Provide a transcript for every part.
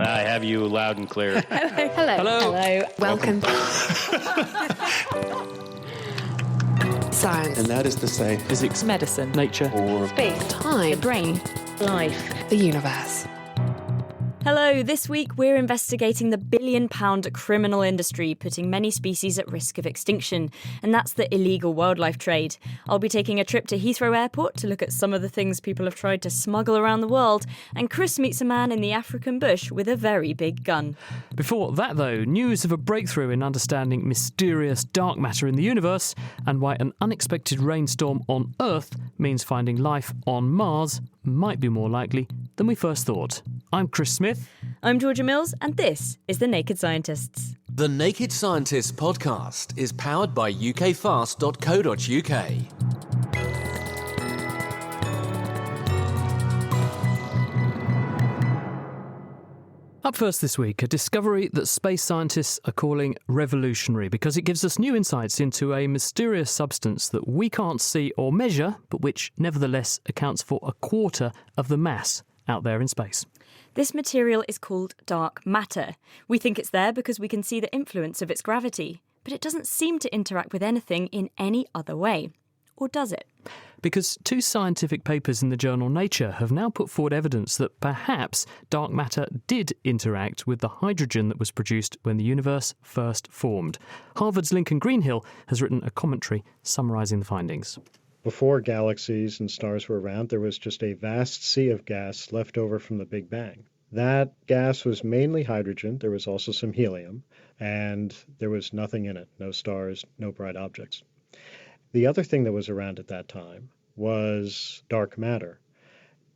I have you loud and clear. Hello. Welcome. Science. And that is to say, physics, medicine, nature, or Space. Time. the brain, Life. The universe. Hello, this week we're investigating the billion-pound criminal industry putting many species at risk of extinction, and that's the illegal wildlife trade. I'll be taking a trip to Heathrow Airport to look at some of the things people have tried to smuggle around the world, and Chris meets a man in the African bush with a very big gun. Before that, though, news of a breakthrough in understanding mysterious dark matter in the universe and why an unexpected rainstorm on Earth means finding life on Mars might be more likely than we first thought. I'm Chris Smith. I'm Georgia Mills, and this is The Naked Scientists. The Naked Scientists podcast is powered by ukfast.co.uk. Up first this week, a discovery that space scientists are calling revolutionary because it gives us new insights into a mysterious substance that we can't see or measure, but which nevertheless accounts for a quarter of the mass out there in space. This material is called dark matter. We think it's there because we can see the influence of its gravity, but it doesn't seem to interact with anything in any other way. Or does it? Because two scientific papers in the journal Nature have now put forward evidence that perhaps dark matter did interact with the hydrogen that was produced when the universe first formed. Harvard's Lincoln Greenhill has written a commentary summarising the findings. Before galaxies and stars were around, there was just a vast sea of gas left over from the Big Bang. That gas was mainly hydrogen. There was also some helium, and there was nothing in it. No stars, no bright objects. The other thing that was around at that time was dark matter.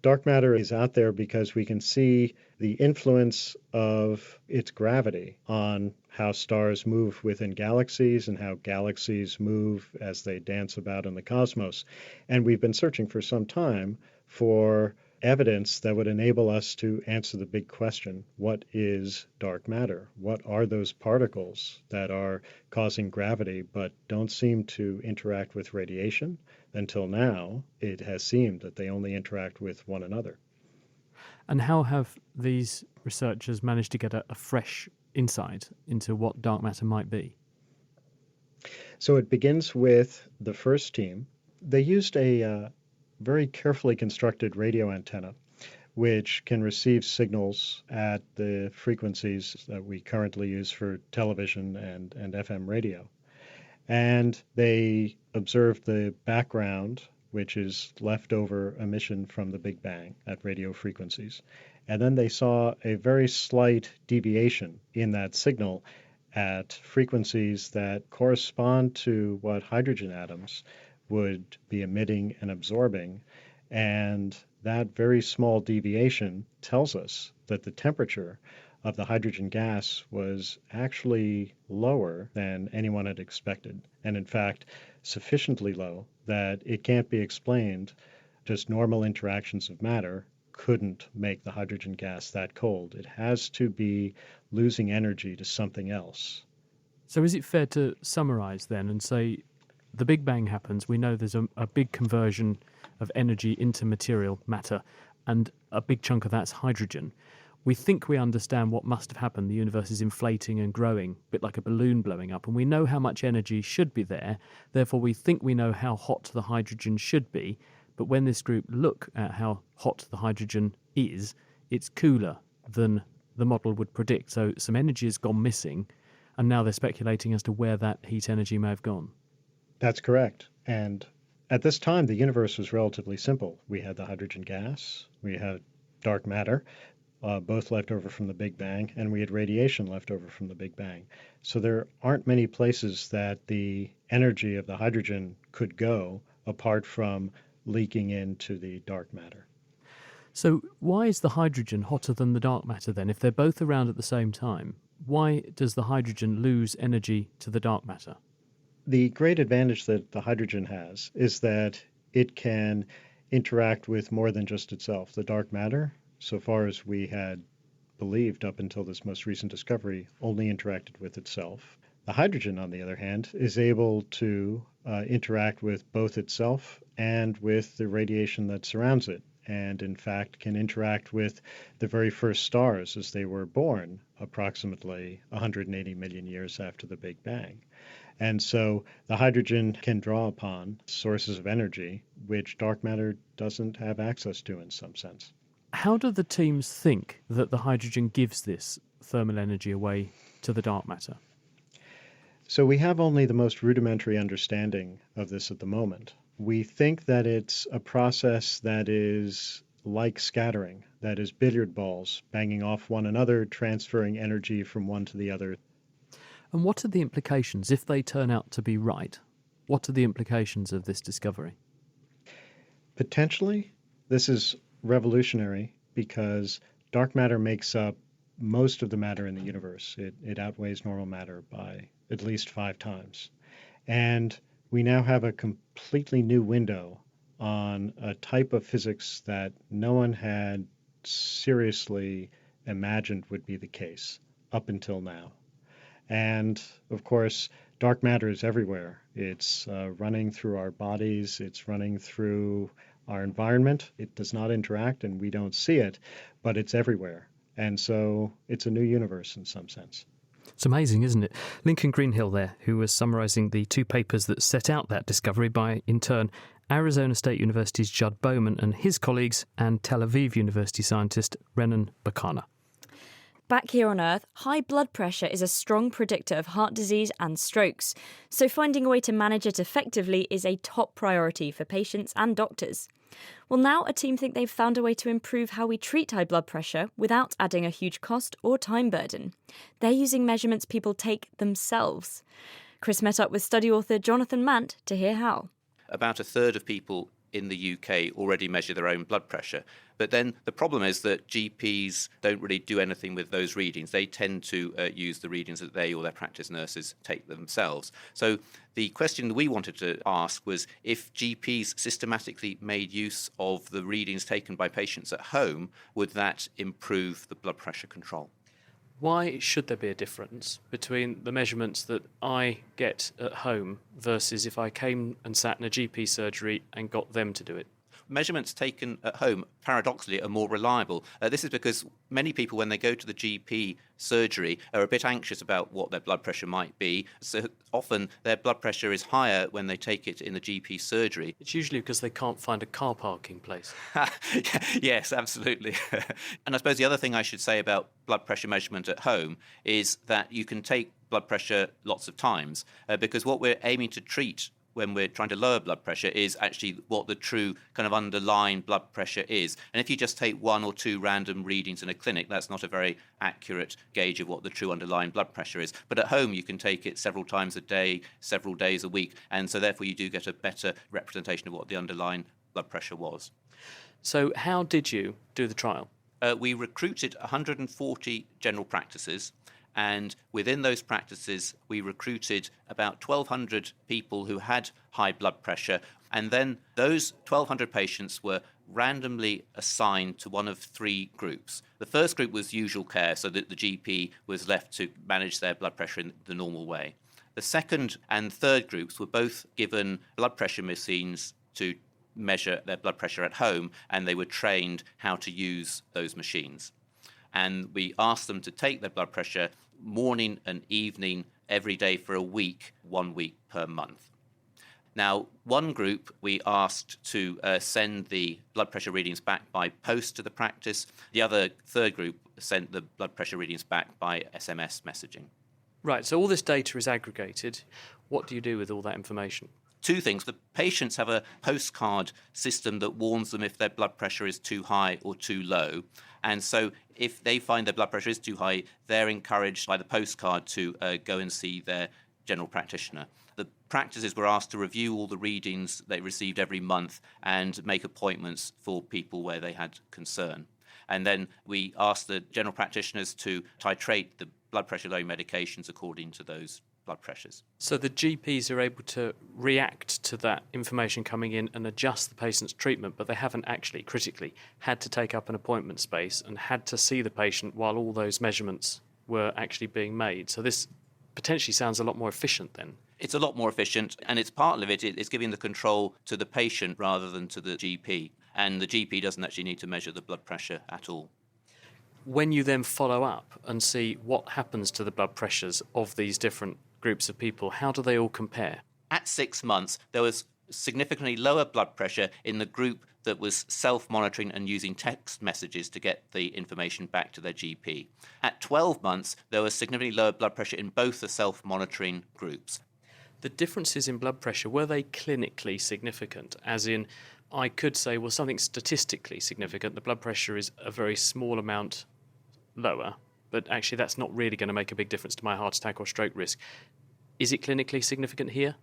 Dark matter is out there because we can see the influence of its gravity on how stars move within galaxies and how galaxies move as they dance about in the cosmos. And we've been searching for some time for evidence that would enable us to answer the big question, what is dark matter? What are those particles that are causing gravity but don't seem to interact with radiation? Until now, it has seemed that they only interact with one another. And how have these researchers managed to get a fresh insight into what dark matter might be? So it begins with the first team. They used a very carefully constructed radio antenna, which can receive signals at the frequencies that we currently use for television and FM radio. And they observed the background, which is leftover emission from the Big Bang at radio frequencies. And then they saw a very slight deviation in that signal at frequencies that correspond to what hydrogen atoms would be emitting and absorbing. And that very small deviation tells us that the temperature of the hydrogen gas was actually lower than anyone had expected. And in fact, sufficiently low that it can't be explained. Just normal interactions of matter couldn't make the hydrogen gas that cold. It has to be losing energy to something else. So is it fair to summarise then and say the Big Bang happens, we know there's a big conversion of energy into material matter, and a big chunk of that's hydrogen. We think we understand what must have happened. The universe is inflating and growing, a bit like a balloon blowing up, and we know how much energy should be there. Therefore, we think we know how hot the hydrogen should be. But when this group look at how hot the hydrogen is, it's cooler than the model would predict. So some energy has gone missing, and now they're speculating as to where that heat energy may have gone. That's correct. And at this time, the universe was relatively simple. We had the hydrogen gas, we had dark matter, both left over from the Big Bang, and we had radiation left over from the Big Bang. So there aren't many places that the energy of the hydrogen could go apart from leaking into the dark matter. So why is the hydrogen hotter than the dark matter then? If they're both around at the same time, why does the hydrogen lose energy to the dark matter? The great advantage that the hydrogen has is that it can interact with more than just itself. The dark matter, so far as we had believed up until this most recent discovery, only interacted with itself. The hydrogen, on the other hand, is able to interact with both itself and with the radiation that surrounds it. and in fact can interact with the very first stars as they were born approximately 180 million years after the Big Bang. And so the hydrogen can draw upon sources of energy which dark matter doesn't have access to in some sense. How do the teams think that the hydrogen gives this thermal energy away to the dark matter? So we have only the most rudimentary understanding of this at the moment. We think that it's a process that is like scattering, that is billiard balls banging off one another, transferring energy from one to the other. And what are the implications, if they turn out to be right? What are the implications of this discovery? Potentially, this is revolutionary because dark matter makes up most of the matter in the universe. It outweighs normal matter by at least 5 times. And we now have a completely new window on a type of physics that no one had seriously imagined would be the case up until now. And of course, dark matter is everywhere. It's running through our bodies, it's running through our environment. It does not interact and we don't see it, but it's everywhere. And so it's a new universe in some sense. It's amazing, isn't it? Lincoln Greenhill there, who was summarising the 2 papers that set out that discovery by, in turn, Arizona State University's Judd Bowman and his colleagues and Tel Aviv University scientist Renan Bakana. Back here on Earth, high blood pressure is a strong predictor of heart disease and strokes, so finding a way to manage it effectively is a top priority for patients and doctors. Well, now a team think they've found a way to improve how we treat high blood pressure without adding a huge cost or time burden. They're using measurements people take themselves. Chris met up with study author Jonathan Mant to hear how. About a third of people in the UK already measure their own blood pressure. But then the problem is that GPs don't really do anything with those readings. They tend to use the readings that they or their practice nurses take themselves. So the question that we wanted to ask was if GPs systematically made use of the readings taken by patients at home, would that improve the blood pressure control? Why should there be a difference between the measurements that I get at home versus if I came and sat in a GP surgery and got them to do it? Measurements taken at home, paradoxically, are more reliable. This is because many people, when they go to the GP surgery, are a bit anxious about what their blood pressure might be. So often their blood pressure is higher when they take it in the GP surgery. It's usually because they can't find a car parking place. Yes, absolutely. And I suppose the other thing I should say about blood pressure measurement at home is that you can take blood pressure lots of times because what we're aiming to treat when we're trying to lower blood pressure is actually what the true kind of underlying blood pressure is. And if you just take 1 or 2 random readings in a clinic, that's not a very accurate gauge of what the true underlying blood pressure is. But at home, you can take it several times a day, several days a week, and so therefore you do get a better representation of what the underlying blood pressure was. So how did you do the trial? We recruited 140 general practices. And within those practices, we recruited about 1,200 people who had high blood pressure. And then those 1,200 patients were randomly assigned to one of 3 groups. The first group was usual care, so that the GP was left to manage their blood pressure in the normal way. The second and third groups were both given blood pressure machines to measure their blood pressure at home, and they were trained how to use those machines. And we asked them to take their blood pressure morning and evening every day for a week, 1 week per month. Now, one group we asked to send the blood pressure readings back by post to the practice. The other third group sent the blood pressure readings back by SMS messaging. Right, so all this data is aggregated. What do you do with all that information? 2 things. The patients have a postcard system that warns them if their blood pressure is too high or too low. And so if they find their blood pressure is too high, they're encouraged by the postcard to go and see their general practitioner. The practices were asked to review all the readings they received every month and make appointments for people where they had concern. And then we asked the general practitioners to titrate the blood pressure lowering medications according to those blood pressures. So the GPs are able to react to that information coming in and adjust the patient's treatment, but they haven't actually, critically, had to take up an appointment space and had to see the patient while all those measurements were actually being made. So this potentially sounds a lot more efficient then. It's a lot more efficient, and it's part of it is giving the control to the patient rather than to the GP. and the GP doesn't actually need to measure the blood pressure at all. When you then follow up and see what happens to the blood pressures of these different groups of people, how do they all compare? At 6 months, there was significantly lower blood pressure in the group that was self-monitoring and using text messages to get the information back to their GP. At 12 months, there was significantly lower blood pressure in both the self-monitoring groups. The differences in blood pressure, were they clinically significant? As in, I could say, well, something statistically significant, the blood pressure is a very small amount lower, but actually that's not really going to make a big difference to my heart attack or stroke risk. Is it clinically significant here?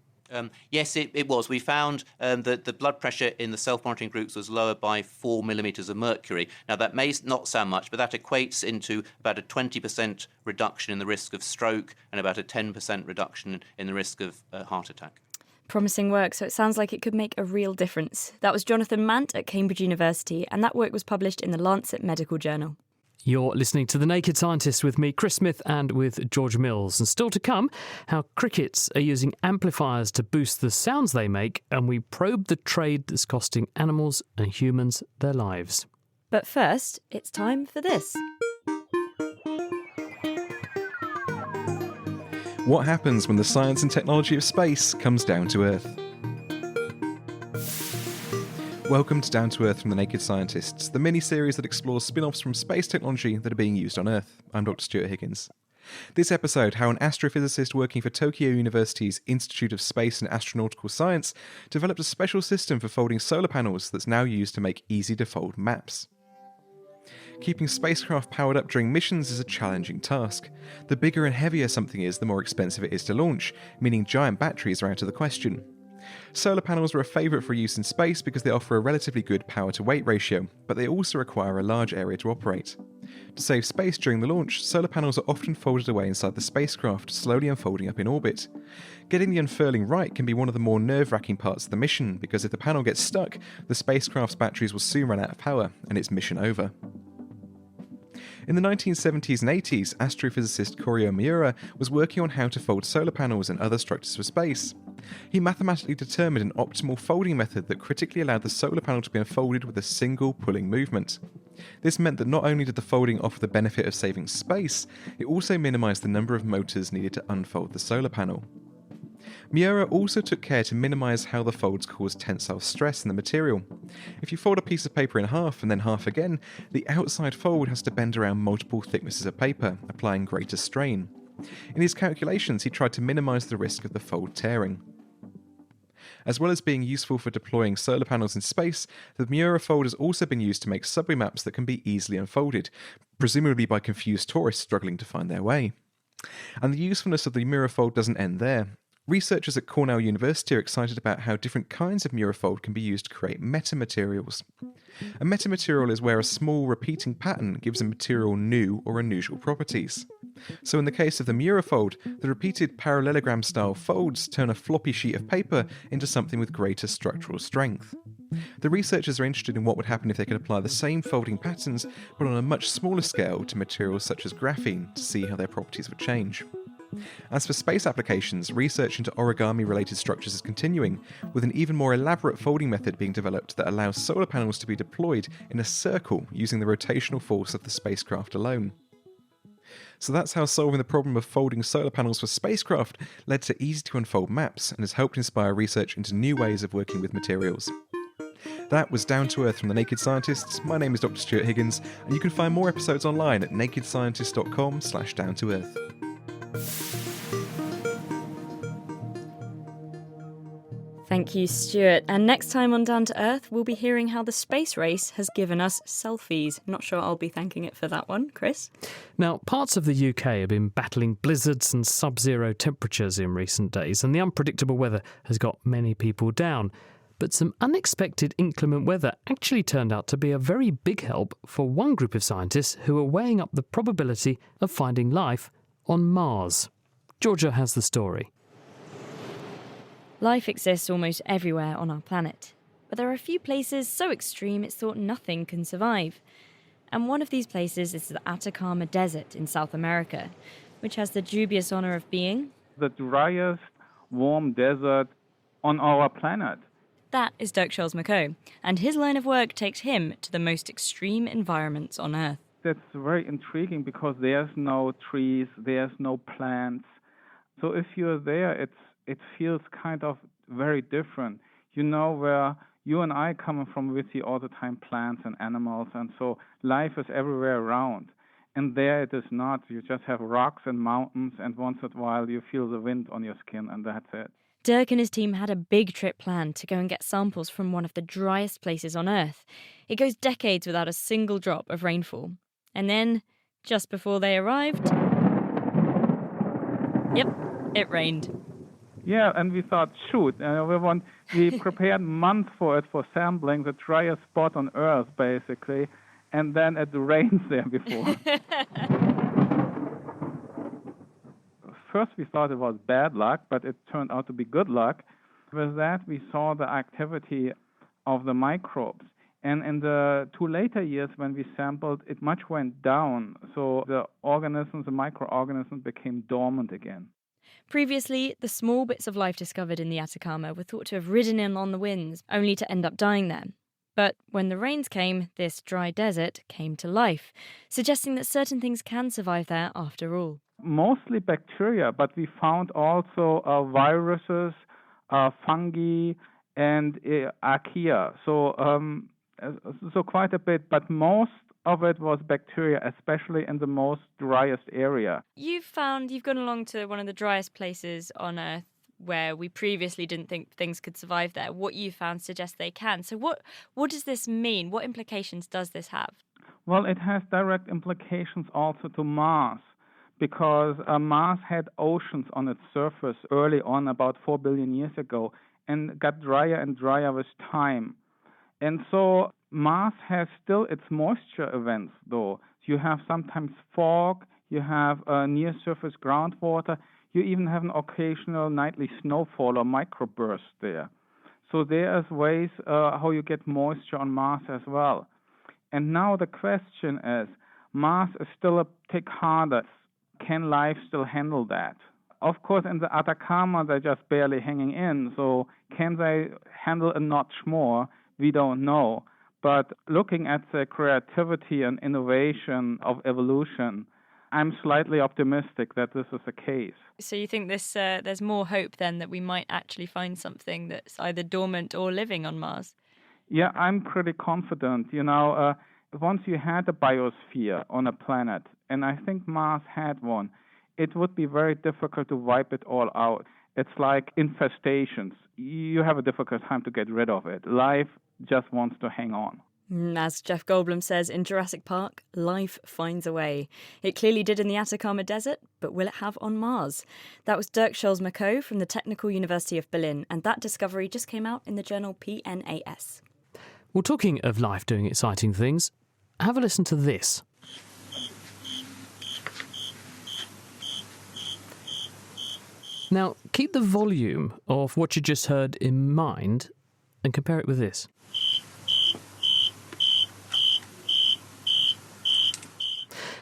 Yes, it was. We found that the blood pressure in the self-monitoring groups was lower by 4 millimetres of mercury. Now, that may not sound much, but that equates into about a 20% reduction in the risk of stroke and about a 10% reduction in the risk of heart attack. Promising work, so it sounds like it could make a real difference. That was Jonathan Mant at Cambridge University, and that work was published in the Lancet Medical Journal. You're listening to The Naked Scientist with me, Chris Smith, and with George Mills. And still to come, how crickets are using amplifiers to boost the sounds they make, and we probe the trade that's costing animals and humans their lives. But first, it's time for this. What happens when the science and technology of space comes down to Earth? Welcome to Down to Earth from The Naked Scientists, the mini-series that explores spin-offs from space technology that are being used on Earth. I'm Dr. Stuart Higgins. This episode, how an astrophysicist working for Tokyo University's Institute of Space and Astronautical Science developed a special system for folding solar panels that's now used to make easy-to-fold maps. Keeping spacecraft powered up during missions is a challenging task. The bigger and heavier something is, the more expensive it is to launch, meaning giant batteries are out of the question. Solar panels are a favourite for use in space because they offer a relatively good power-to-weight ratio, but they also require a large area to operate. To save space during the launch, solar panels are often folded away inside the spacecraft, slowly unfolding up in orbit. Getting the unfurling right can be one of the more nerve-wracking parts of the mission, because if the panel gets stuck, the spacecraft's batteries will soon run out of power, and it's mission over. In the 1970s and 80s, astrophysicist Koryo Miura was working on how to fold solar panels and other structures for space. He mathematically determined an optimal folding method that critically allowed the solar panel to be unfolded with a single pulling movement. This meant that not only did the folding offer the benefit of saving space, it also minimised the number of motors needed to unfold the solar panel. Miura also took care to minimise how the folds cause tensile stress in the material. If you fold a piece of paper in half and then half again, the outside fold has to bend around multiple thicknesses of paper, applying greater strain. In his calculations, he tried to minimise the risk of the fold tearing. As well as being useful for deploying solar panels in space, the Miura fold has also been used to make subway maps that can be easily unfolded, presumably by confused tourists struggling to find their way. And the usefulness of the Miura fold doesn't end there. Researchers at Cornell University are excited about how different kinds of Murafold can be used to create metamaterials. A metamaterial is where a small repeating pattern gives a material new or unusual properties. So in the case of the Murafold, the repeated parallelogram style folds turn a floppy sheet of paper into something with greater structural strength. The researchers are interested in what would happen if they could apply the same folding patterns, but on a much smaller scale to materials such as graphene to see how their properties would change. As for space applications, research into origami-related structures is continuing, with an even more elaborate folding method being developed that allows solar panels to be deployed in a circle using the rotational force of the spacecraft alone. So that's how solving the problem of folding solar panels for spacecraft led to easy-to-unfold maps and has helped inspire research into new ways of working with materials. That was Down to Earth from The Naked Scientists. My name is Dr. Stuart Higgins, and you can find more episodes online at nakedscientist.com/down-to-earth. Thank you, Stuart. And next time on Down to Earth, we'll be hearing how the space race has given us selfies. Not sure I'll be thanking it for that one, Chris. Now, parts of the UK have been battling blizzards and sub-zero temperatures in recent days, and the unpredictable weather has got many people down. But some unexpected inclement weather actually turned out to be a very big help for one group of scientists who are weighing up the probability of finding life on Mars. Georgia has the story. Life exists almost everywhere on our planet, but there are a few places so extreme it's thought nothing can survive. And one of these places is the Atacama Desert in South America, which has the dubious honour of being the driest, warm desert on our planet. That is Dirk Scholes-McCoe, and his line of work takes him to the most extreme environments on Earth. That's very intriguing because there's no trees, there's no plants. So if you're there, it feels kind of very different. You know, where you and I come from, we see all the time plants and animals, and so life is everywhere around. And there it is not. You just have rocks and mountains, and once in a while you feel the wind on your skin, and that's it. Dirk and his team had a big trip planned to go and get samples from one of the driest places on Earth. It goes decades without a single drop of rainfall. And then, just before they arrived, yep, it rained. Yeah, and we thought, shoot, we prepared months for it, for sampling the driest spot on Earth, basically, and then it rains there before. First we thought it was bad luck, but it turned out to be good luck. With that, we saw the activity of the microbes. And in the 2 later years when we sampled, it much went down. So the organisms, the microorganisms, became dormant again. Previously, the small bits of life discovered in the Atacama were thought to have ridden in on the winds, only to end up dying there. But when the rains came, this dry desert came to life, suggesting that certain things can survive there after all. Mostly bacteria, but we found also viruses, fungi, and archaea. So quite a bit, but most of it was bacteria, especially in the most driest area. You've gone along to one of the driest places on Earth where we previously didn't think things could survive there. What you found suggests they can. So what does this mean? What implications does this have? Well, it has direct implications also to Mars, because Mars had oceans on its surface early on, about 4 billion years ago, and got drier and drier with time. And so Mars has still its moisture events, though. You have sometimes fog, you have near-surface groundwater, you even have an occasional nightly snowfall or microburst there. So there's ways how you get moisture on Mars as well. And now the question is, Mars is still a tick harder. Can life still handle that? Of course, in the Atacama, they're just barely hanging in. So can they handle a notch more? We don't know. But looking at the creativity and innovation of evolution, I'm slightly optimistic that this is the case. So you think there's more hope then that we might actually find something that's either dormant or living on Mars? Yeah, I'm pretty confident. You know, once you had a biosphere on a planet, and I think Mars had one, it would be very difficult to wipe it all out. It's like infestations. You have a difficult time to get rid of it. Life just wants to hang on. As Jeff Goldblum says in Jurassic Park, life finds a way. It clearly did in the Atacama Desert, but will it have on Mars? That was Dirk Scholes-McCoe from the Technical University of Berlin, and that discovery just came out in the journal PNAS. Well, talking of life doing exciting things, have a listen to this. Now, keep the volume of what you just heard in mind and compare it with this.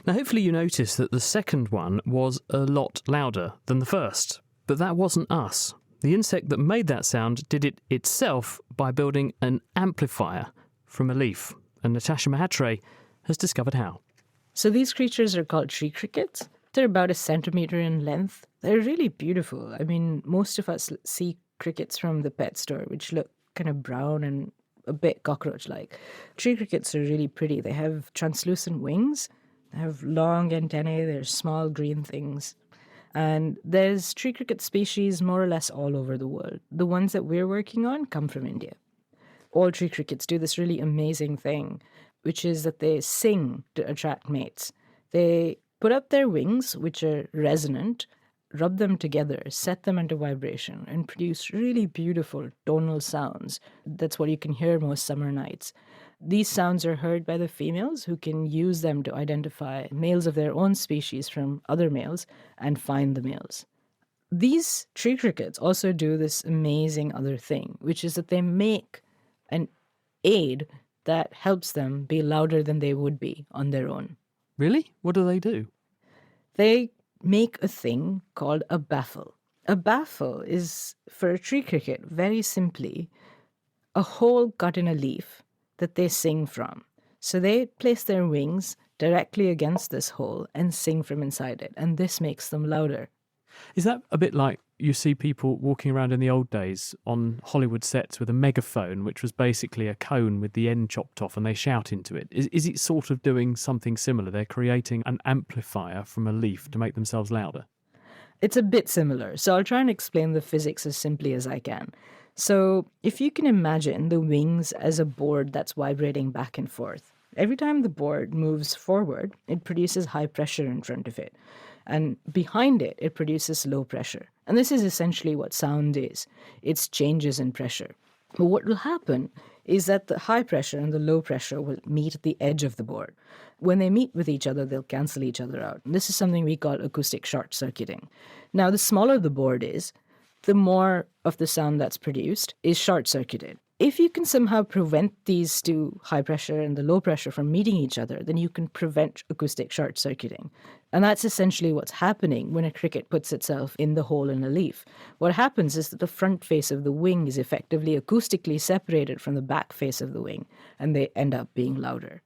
Now, hopefully you noticed that the second one was a lot louder than the first, but that wasn't us. The insect that made that sound did it itself by building an amplifier from a leaf, and Natasha Mahatre has discovered how. So these creatures are called tree crickets. They're about 1 centimeter in length. They're really beautiful. I mean, most of us see crickets from the pet store, which look kind of brown and a bit cockroach-like. Tree crickets are really pretty. They have translucent wings. They have long antennae. They're small green things. And there's tree cricket species more or less all over the world. The ones that we're working on come from India. All tree crickets do this really amazing thing, which is that they sing to attract mates. They put up their wings, which are resonant, rub them together, set them into vibration, and produce really beautiful tonal sounds. That's what you can hear most summer nights. These sounds are heard by the females, who can use them to identify males of their own species from other males and find the males. These tree crickets also do this amazing other thing, which is that they make an aid that helps them be louder than they would be on their own. Really? What do they do? They make a thing called a baffle. A baffle is, for a tree cricket, very simply, a hole cut in a leaf that they sing from. So they place their wings directly against this hole and sing from inside it, and this makes them louder. Is that a bit like you see people walking around in the old days on Hollywood sets with a megaphone, which was basically a cone with the end chopped off, and they shout into it? Is it sort of doing something similar? They're creating an amplifier from a leaf to make themselves louder? It's a bit similar, so I'll try and explain the physics as simply as I can. So if you can imagine the wings as a board that's vibrating back and forth, every time the board moves forward, it produces high pressure in front of it. And behind it, it produces low pressure. And this is essentially what sound is. It's changes in pressure. But what will happen is that the high pressure and the low pressure will meet at the edge of the board. When they meet with each other, they'll cancel each other out. And this is something we call acoustic short-circuiting. Now, the smaller the board is, the more of the sound that's produced is short-circuited. If you can somehow prevent these two, high pressure and the low pressure, from meeting each other, then you can prevent acoustic short-circuiting. And that's essentially what's happening when a cricket puts itself in the hole in a leaf. What happens is that the front face of the wing is effectively acoustically separated from the back face of the wing, and they end up being louder.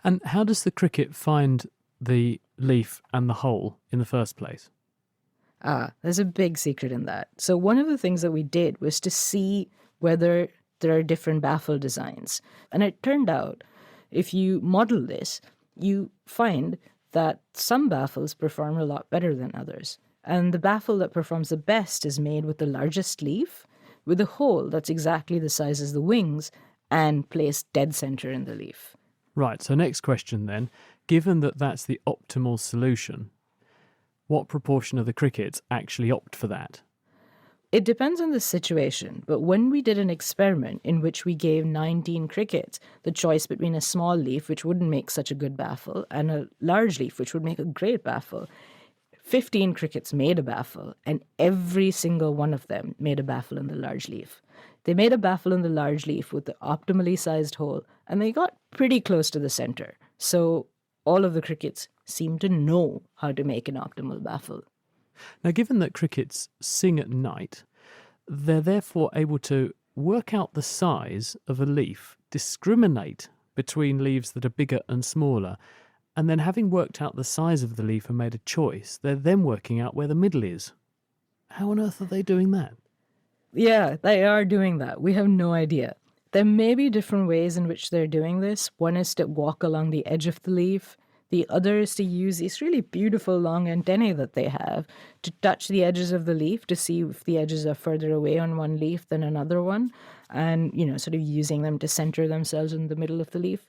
And how does the cricket find the leaf and the hole in the first place? There's a big secret in that. So one of the things that we did was to see whether there are different baffle designs. And it turned out, if you model this, you find that some baffles perform a lot better than others. And the baffle that performs the best is made with the largest leaf, with a hole that's exactly the size as the wings, and placed dead center in the leaf. Right, so next question then. Given that that's the optimal solution, what proportion of the crickets actually opt for that? It depends on the situation, but when we did an experiment in which we gave 19 crickets the choice between a small leaf, which wouldn't make such a good baffle, and a large leaf, which would make a great baffle, 15 crickets made a baffle, and every single one of them made a baffle in the large leaf. They made a baffle in the large leaf with the optimally sized hole, and they got pretty close to the center. So all of the crickets seemed to know how to make an optimal baffle. Now, given that crickets sing at night, they're therefore able to work out the size of a leaf, discriminate between leaves that are bigger and smaller, and then having worked out the size of the leaf and made a choice, they're then working out where the middle is. How on earth are they doing that? Yeah, they are doing that. We have no idea. There may be different ways in which they're doing this. One is to walk along the edge of the leaf. The other is to use these really beautiful long antennae that they have to touch the edges of the leaf to see if the edges are further away on one leaf than another one, and, sort of using them to center themselves in the middle of the leaf.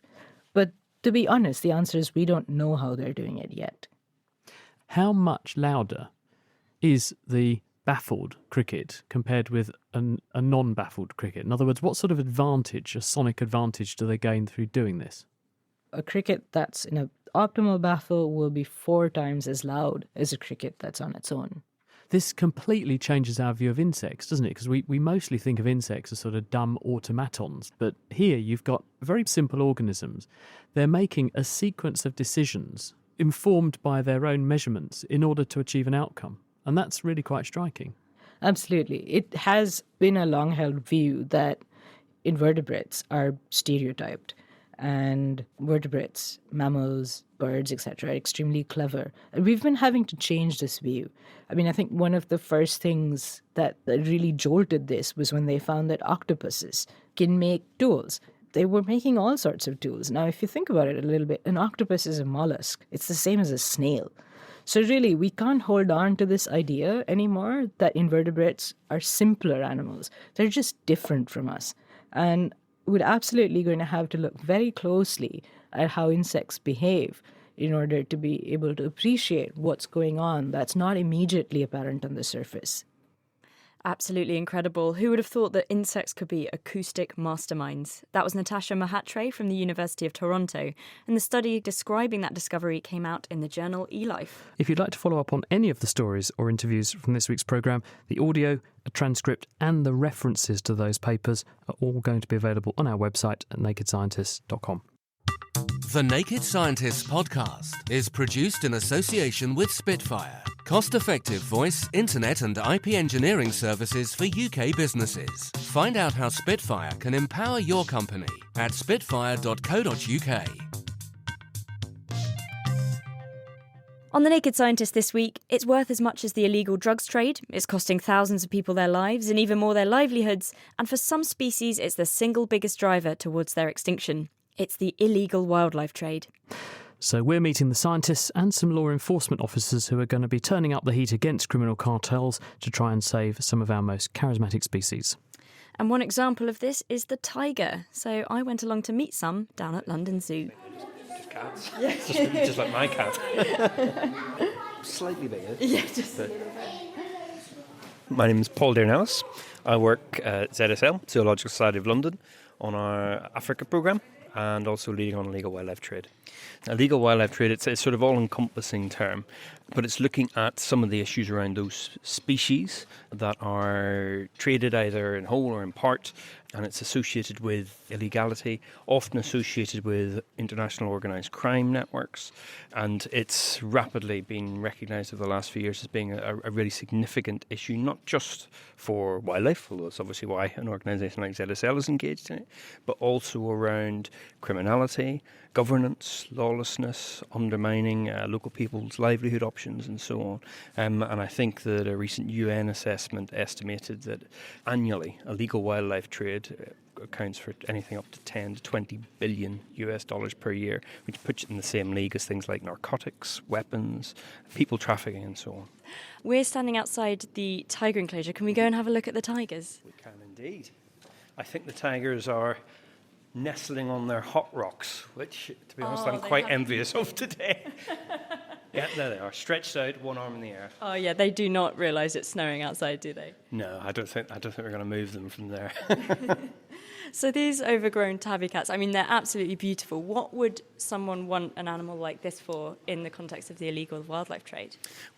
But to be honest, the answer is we don't know how they're doing it yet. How much louder is the baffled cricket compared with a non-baffled cricket? In other words, what sort of advantage, a sonic advantage, do they gain through doing this? A cricket that's in an optimal baffle will be 4 times as loud as a cricket that's on its own. This completely changes our view of insects, doesn't it? Because we mostly think of insects as sort of dumb automatons. But here you've got very simple organisms. They're making a sequence of decisions informed by their own measurements in order to achieve an outcome. And that's really quite striking. Absolutely. It has been a long-held view that invertebrates are stereotyped. And vertebrates, mammals, birds, etc., are extremely clever. And we've been having to change this view. I mean, I think one of the first things that really jolted this was when they found that octopuses can make tools. They were making all sorts of tools. Now, if you think about it a little bit, an octopus is a mollusk. It's the same as a snail. So really, we can't hold on to this idea anymore that invertebrates are simpler animals. They're just different from us. And we're absolutely going to have to look very closely at how insects behave in order to be able to appreciate what's going on that's not immediately apparent on the surface. Absolutely incredible. Who would have thought that insects could be acoustic masterminds? That was Natasha Mahatre from the University of Toronto, and the study describing that discovery came out in the journal eLife. If you'd like to follow up on any of the stories or interviews from this week's programme, the audio, a transcript and the references to those papers are all going to be available on our website at nakedscientists.com. The Naked Scientists podcast is produced in association with Spitfire, Cost-effective voice, internet and IP engineering services for UK businesses. Find out how Spitfire can empower your company at spitfire.co.uk. On The Naked Scientist this week, it's worth as much as the illegal drugs trade, it's costing thousands of people their lives and even more their livelihoods, and for some species it's the single biggest driver towards their extinction. It's the illegal wildlife trade. So we're meeting the scientists and some law enforcement officers who are going to be turning up the heat against criminal cartels to try and save some of our most charismatic species. And one example of this is the tiger. So I went along to meet some down at London Zoo. Cats. Just like my cat. Slightly bigger. Yeah, just... My name is Paul Dearnellis. I work at ZSL, Zoological Society of London, on our Africa programme, and also leading on illegal wildlife trade. Illegal wildlife trade, it's a sort of all-encompassing term, but it's looking at some of the issues around those species that are traded either in whole or in part, and it's associated with illegality, often associated with international organised crime networks, and it's rapidly been recognised over the last few years as being a really significant issue, not just for wildlife, although that's obviously why an organisation like ZSL is engaged in it, but also around criminality, governance, lawlessness, undermining local people's livelihood options and so on. And I think that a recent UN assessment estimated that annually illegal wildlife trade accounts for anything up to 10 to 20 billion US dollars per year, which puts it in the same league as things like narcotics, weapons, people trafficking and so on. We're standing outside the tiger enclosure. Can we go and have a look at the tigers? We can indeed. I think the tigers are nestling on their hot rocks, which, to be honest, I'm quite envious of today. Yeah, there they are, stretched out, one arm in the air. Oh yeah, they do not realise it's snowing outside, do they? No, I don't think we're going to move them from there. So these overgrown tabby cats, I mean, they're absolutely beautiful. What would someone want an animal like this for in the context of the illegal wildlife trade?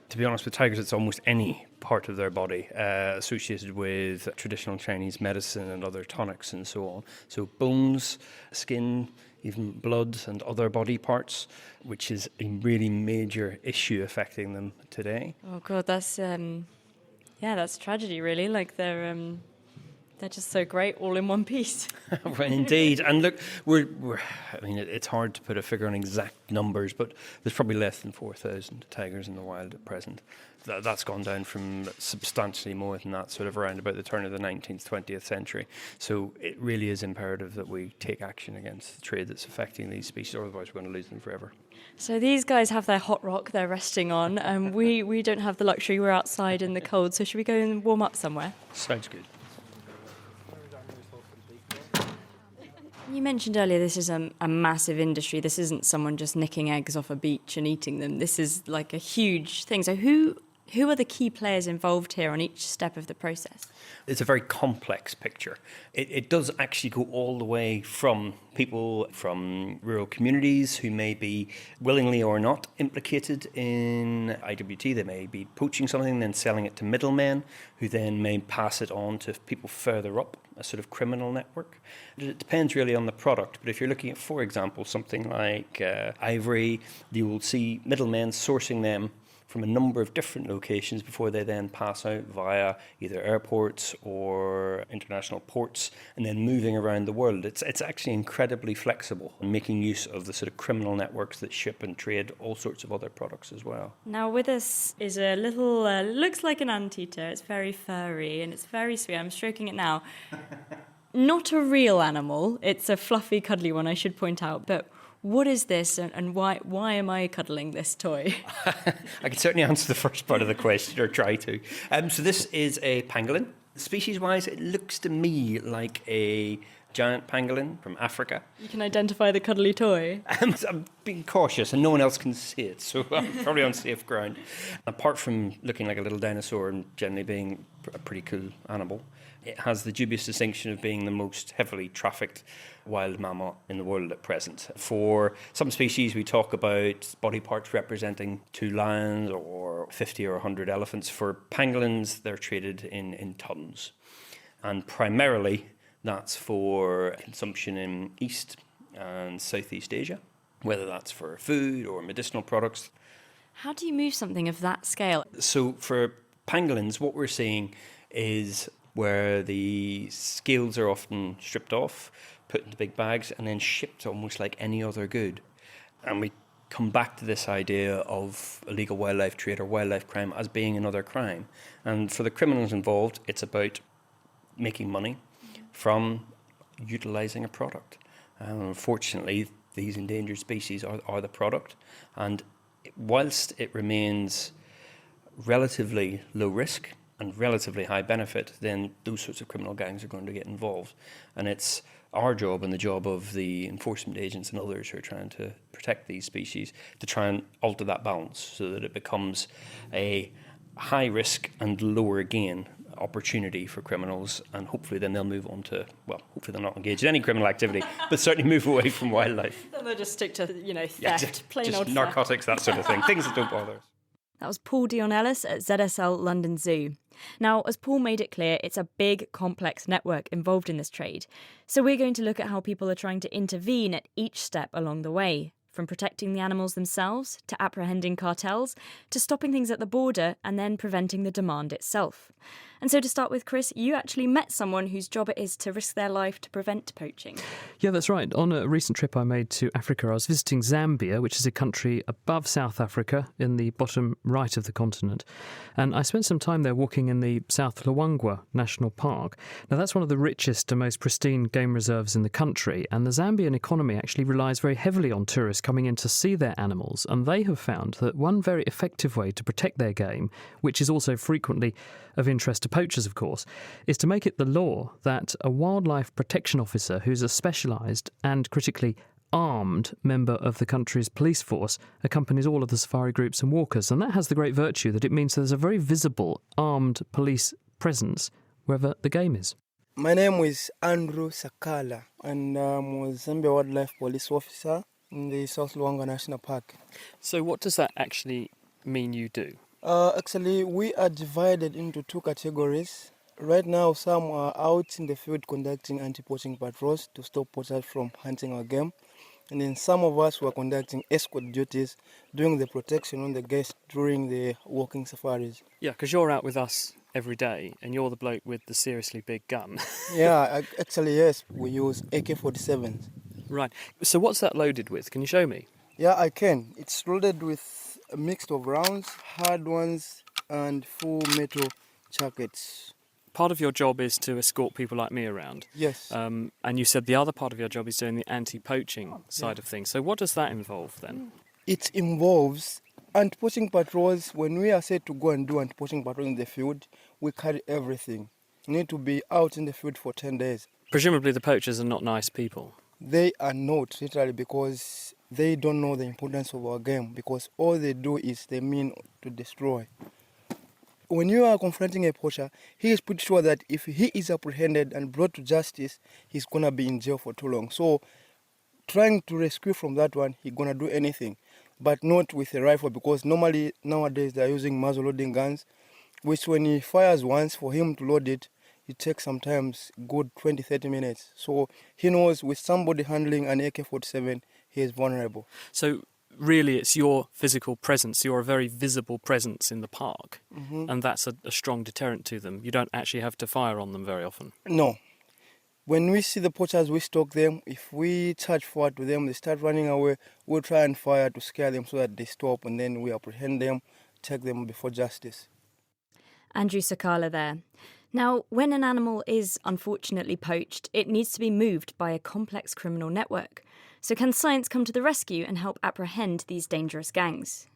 To be honest, with tigers, it's almost any part of their body associated with traditional Chinese medicine and other tonics and so on. So bones, skin, even blood and other body parts, which is a really major issue affecting them today. Oh God, that's that's tragedy, really. Like they're just so great, all in one piece. Right, indeed. And look, I mean, it's hard to put a figure on exact numbers, but there's probably less than 4,000 tigers in the wild at present. That's gone down from substantially more than that, sort of around about the turn of the 19th, 20th century. So it really is imperative that we take action against the trade that's affecting these species, otherwise we're going to lose them forever. So these guys have their hot rock they're resting on. We don't have the luxury, we're outside in the cold, so should we go and warm up somewhere? Sounds good. You mentioned earlier this is a massive industry. This isn't someone just nicking eggs off a beach and eating them. This is like a huge thing. So who are the key players involved here on each step of the process? It's a very complex picture. It does actually go all the way from people from rural communities who may be willingly or not implicated in IWT. They may be poaching something, then selling it to middlemen, who then may pass it on to people further up, a sort of criminal network. It depends really on the product, but if you're looking at, for example, something like ivory, you will see middlemen sourcing them from a number of different locations before they then pass out via either airports or international ports and then moving around the world. It's actually incredibly flexible and making use of the sort of criminal networks that ship and trade all sorts of other products as well. Now with us is a little, looks like an anteater. It's very furry and it's very sweet. I'm stroking it now. Not a real animal. It's a fluffy, cuddly one, I should point out, but what is this and why am I cuddling this toy? I can certainly answer the first part of the question, or try to. So this is a pangolin. Species-wise, it looks to me like a giant pangolin from Africa. You can identify the cuddly toy? I'm being cautious and no one else can see it, so I'm probably on safe ground. Apart from looking like a little dinosaur and generally being a pretty cool animal, it has the dubious distinction of being the most heavily trafficked wild mammal in the world at present. For some species, we talk about body parts representing 2 lions or 50 or 100 elephants. For pangolins, they're traded in tons. And primarily, that's for consumption in East and Southeast Asia, whether that's for food or medicinal products. How do you move something of that scale? So for pangolins, what we're seeing is where the scales are often stripped off, put into big bags, and then shipped almost like any other good. And we come back to this idea of illegal wildlife trade or wildlife crime as being another crime. And for the criminals involved, it's about making money from utilising a product. Unfortunately, these endangered species are the product. And whilst it remains relatively low risk and relatively high benefit, then those sorts of criminal gangs are going to get involved. And it's our job and the job of the enforcement agents and others who are trying to protect these species to try and alter that balance so that it becomes a high risk and lower gain opportunity for criminals, and hopefully then they'll move on to, well, hopefully they're not engaged in any criminal activity, but certainly move away from wildlife. Then they'll just stick to, theft, Yeah, plain just old narcotics, that sort of thing, things that don't bother us. That was Paul Dion Ellis at ZSL London Zoo. Now, as Paul made it clear, it's a big, complex network involved in this trade. So we're going to look at how people are trying to intervene at each step along the way, from protecting the animals themselves, to apprehending cartels, to stopping things at the border and then preventing the demand itself. And so to start with, Chris, you actually met someone whose job it is to risk their life to prevent poaching. Yeah, that's right. On a recent trip I made to Africa, I was visiting Zambia, which is a country above South Africa in the bottom right of the continent. And I spent some time there walking in the South Luangwa National Park. Now, that's one of the richest and most pristine game reserves in the country. And the Zambian economy actually relies very heavily on tourists coming in to see their animals. And they have found that one very effective way to protect their game, which is also frequently of interest to poachers, of course, is to make it the law that a wildlife protection officer who's a specialised and critically armed member of the country's police force accompanies all of the safari groups and walkers. And that has the great virtue that it means there's a very visible armed police presence wherever the game is. My name is Andrew Sakala, and I'm a Zambia Wildlife Police Officer in the South Luangwa National Park. So what does that actually mean you do? Actually, we are divided into two categories. Right now, some are out in the field conducting anti-poaching patrols to stop poachers from hunting our game. And then some of us were conducting escort duties, doing the protection on the guests during the walking safaris. Yeah, because you're out with us every day and you're the bloke with the seriously big gun. Yeah, actually, yes, we use AK-47s. Right. So what's that loaded with? Can you show me? Yeah, I can. It's loaded with a mix of rounds, hard ones, and full metal jackets. Part of your job is to escort people like me around. Yes. And you said the other part of your job is doing the anti-poaching side of things. So what does that involve then? It involves anti-poaching patrols. When we are said to go and do anti-poaching patrol in the field, we carry everything. You need to be out in the field for 10 days. Presumably the poachers are not nice people. They are not, literally, because they don't know the importance of our game, because all they do is they mean to destroy. When you are confronting a poacher, he is pretty sure that if he is apprehended and brought to justice, he's going to be in jail for too long. So trying to rescue from that one, he's going to do anything, but not with a rifle, because normally nowadays they're using muzzle loading guns, which when he fires once, for him to load it, it takes sometimes good 20-30 minutes. So he knows with somebody handling an AK-47, he is vulnerable. So really it's your physical presence, you're a very visible presence in the park, and that's a strong deterrent to them. You don't actually have to fire on them very often. No. When we see the poachers, we stalk them. If we charge forward to them, they start running away, we'll try and fire to scare them so that they stop, and then we apprehend them, take them before justice. Andrew Sakala there. Now, when an animal is unfortunately poached, it needs to be moved by a complex criminal network. So can science come to the rescue and help apprehend these dangerous gangs?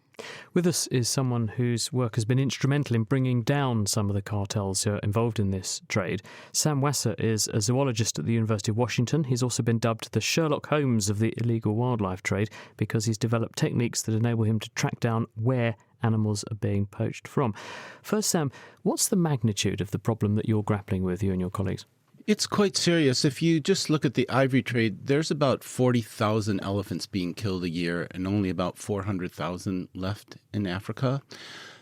With us is someone whose work has been instrumental in bringing down some of the cartels who are involved in this trade. Sam Wasser is a zoologist at the University of Washington. He's also been dubbed the Sherlock Holmes of the illegal wildlife trade because he's developed techniques that enable him to track down where animals are being poached from. First, Sam, what's the magnitude of the problem that you're grappling with, you and your colleagues? It's quite serious. If you just look at the ivory trade, there's about 40,000 elephants being killed a year and only about 400,000 left in Africa.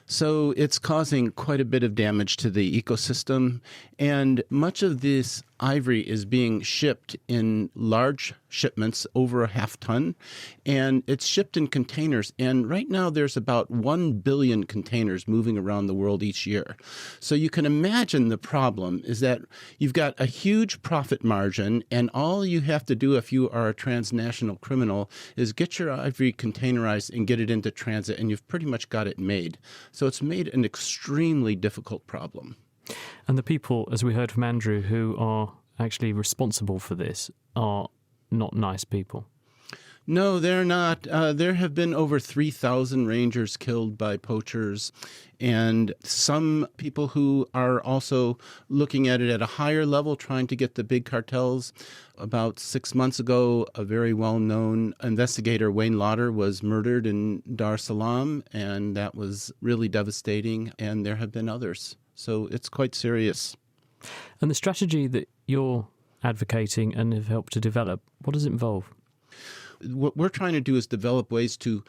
So it's causing quite a bit of damage to the ecosystem. And much of this ivory is being shipped in large shipments over a half ton, and it's shipped in containers. And right now there's about 1 billion containers moving around the world each year. So you can imagine the problem is that you've got a huge profit margin, and all you have to do if you are a transnational criminal is get your ivory containerized and get it into transit, and you've pretty much got it made. So it's made an extremely difficult problem. And the people, as we heard from Andrew, who are actually responsible for this are not nice people. No, they're not. There have been over 3,000 rangers killed by poachers, and some people who are also looking at it at a higher level, trying to get the big cartels. About 6 months ago, a very well-known investigator, Wayne Lauder, was murdered in Dar es Salaam, and that was really devastating, and there have been others. So it's quite serious. And the strategy that you're advocating and have helped to develop, what does it involve? What we're trying to do is develop ways to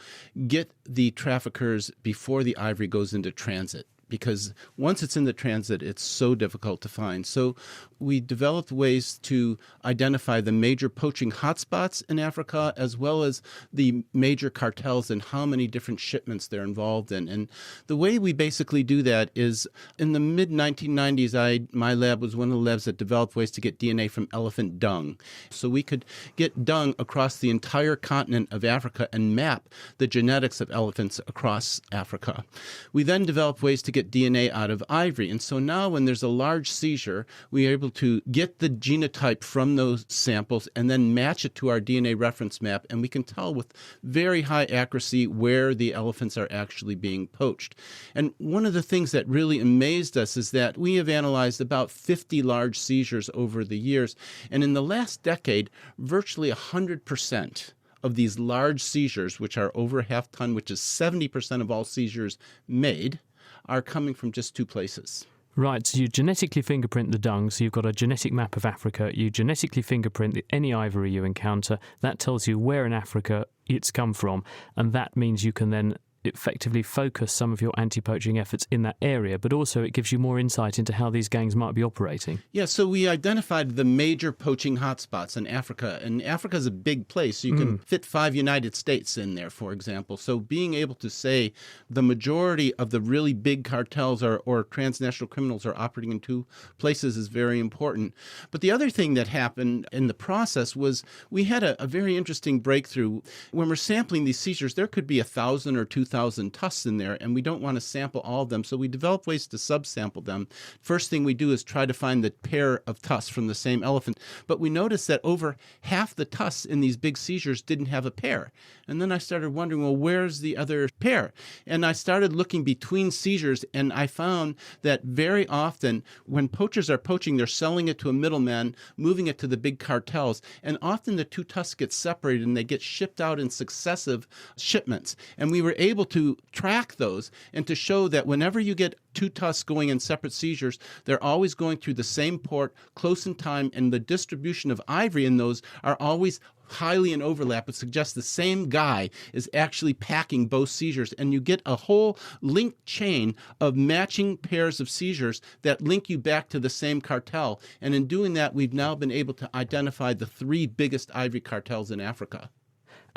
get the traffickers before the ivory goes into transit, because once it's in the transit, it's so difficult to find. So we developed ways to identify the major poaching hotspots in Africa, as well as the major cartels and how many different shipments they're involved in. And the way we basically do that is in the mid-1990s, my lab was one of the labs that developed ways to get DNA from elephant dung. So we could get dung across the entire continent of Africa and map the genetics of elephants across Africa. We then developed ways to get DNA out of ivory. And so now when there's a large seizure, we are able to get the genotype from those samples and then match it to our DNA reference map, and we can tell with very high accuracy where the elephants are actually being poached. And one of the things that really amazed us is that we have analyzed about 50 large seizures over the years, and in the last decade, virtually 100% of these large seizures, which are over a half ton, which is 70% of all seizures made, are coming from just two places. Right, so you genetically fingerprint the dung, so you've got a genetic map of Africa. You genetically fingerprint any ivory you encounter. That tells you where in Africa it's come from, and that means you can then effectively focus some of your anti-poaching efforts in that area, but also it gives you more insight into how these gangs might be operating. Yeah, so we identified the major poaching hotspots in Africa, and Africa is a big place. So you can fit 5 United States in there, for example. So being able to say the majority of the really big cartels or transnational criminals are operating in 2 places is very important. But the other thing that happened in the process was we had a very interesting breakthrough. When we're sampling these seizures, there could be 1,000 or 2,000 tusks in there, and we don't want to sample all of them, so we develop ways to subsample them. First thing we do is try to find the pair of tusks from the same elephant, but we noticed that over half the tusks in these big seizures didn't have a pair. And then I started wondering, well, where's the other pair? And I started looking between seizures, and I found that very often when poachers are poaching, they're selling it to a middleman, moving it to the big cartels, and often the 2 tusks get separated and they get shipped out in successive shipments. And we were able to track those and to show that whenever you get 2 tusks going in separate seizures, they're always going through the same port, close in time, and the distribution of ivory in those are always highly in overlap. It suggests the same guy is actually packing both seizures, and you get a whole linked chain of matching pairs of seizures that link you back to the same cartel. And in doing that, we've now been able to identify the 3 biggest ivory cartels in Africa.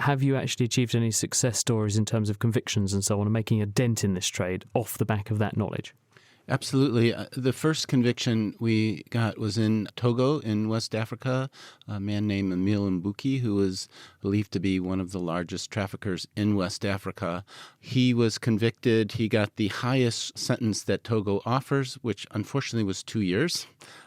Have you actually achieved any success stories in terms of convictions and so on, and making a dent in this trade off the back of that knowledge? Absolutely. The first conviction we got was in Togo in West Africa, a man named Emile Mbuki, who was believed to be one of the largest traffickers in West Africa. He was convicted. He got the highest sentence that Togo offers, which unfortunately was 2 years.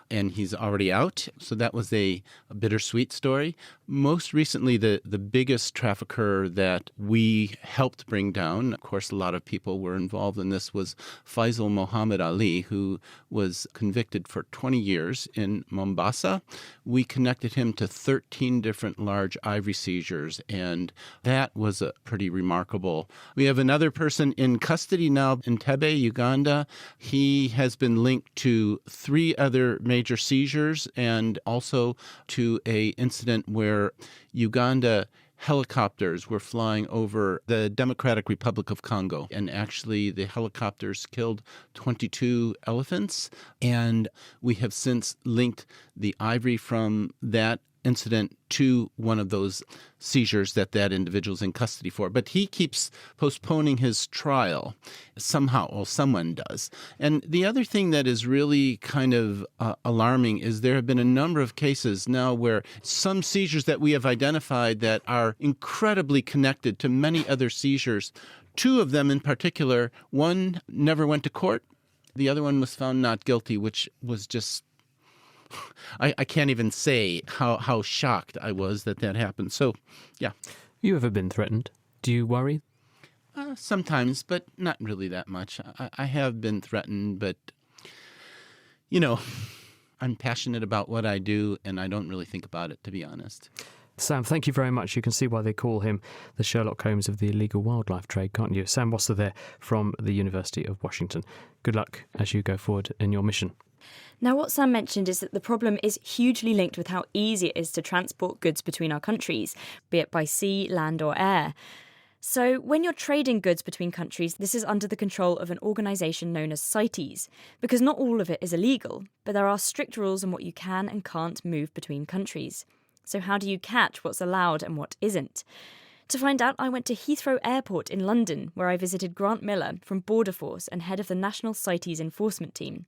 And he's already out. So that was a bittersweet story. Most recently, the biggest trafficker that we helped bring down, of course, a lot of people were involved in this, was Faisal Mohammed Ali, who was convicted for 20 years in Mombasa. We connected him to 13 different large ivory seizures, and that was pretty remarkable. We have another person in custody now in Entebbe, Uganda. He has been linked to 3 other major seizures and also to an incident where Uganda helicopters were flying over the Democratic Republic of Congo. And actually, the helicopters killed 22 elephants. And we have since linked the ivory from that incident to one of those seizures that individual's in custody for. But he keeps postponing his trial somehow, or someone does. And the other thing that is really kind of alarming is there have been a number of cases now where some seizures that we have identified that are incredibly connected to many other seizures. Two of them in particular, one never went to court. The other one was found not guilty, which was just I can't even say how shocked I was that happened. So, yeah. You ever been threatened? Do you worry? Sometimes, but not really that much. I have been threatened, but, I'm passionate about what I do, and I don't really think about it, to be honest. Sam, thank you very much. You can see why they call him the Sherlock Holmes of the illegal wildlife trade, can't you? Sam Wasser there from the University of Washington. Good luck as you go forward in your mission. Now, what Sam mentioned is that the problem is hugely linked with how easy it is to transport goods between our countries, be it by sea, land or air. So when you're trading goods between countries, this is under the control of an organisation known as CITES, because not all of it is illegal, but there are strict rules on what you can and can't move between countries. So how do you catch what's allowed and what isn't? To find out, I went to Heathrow Airport in London, where I visited Grant Miller from Border Force and head of the National CITES Enforcement Team.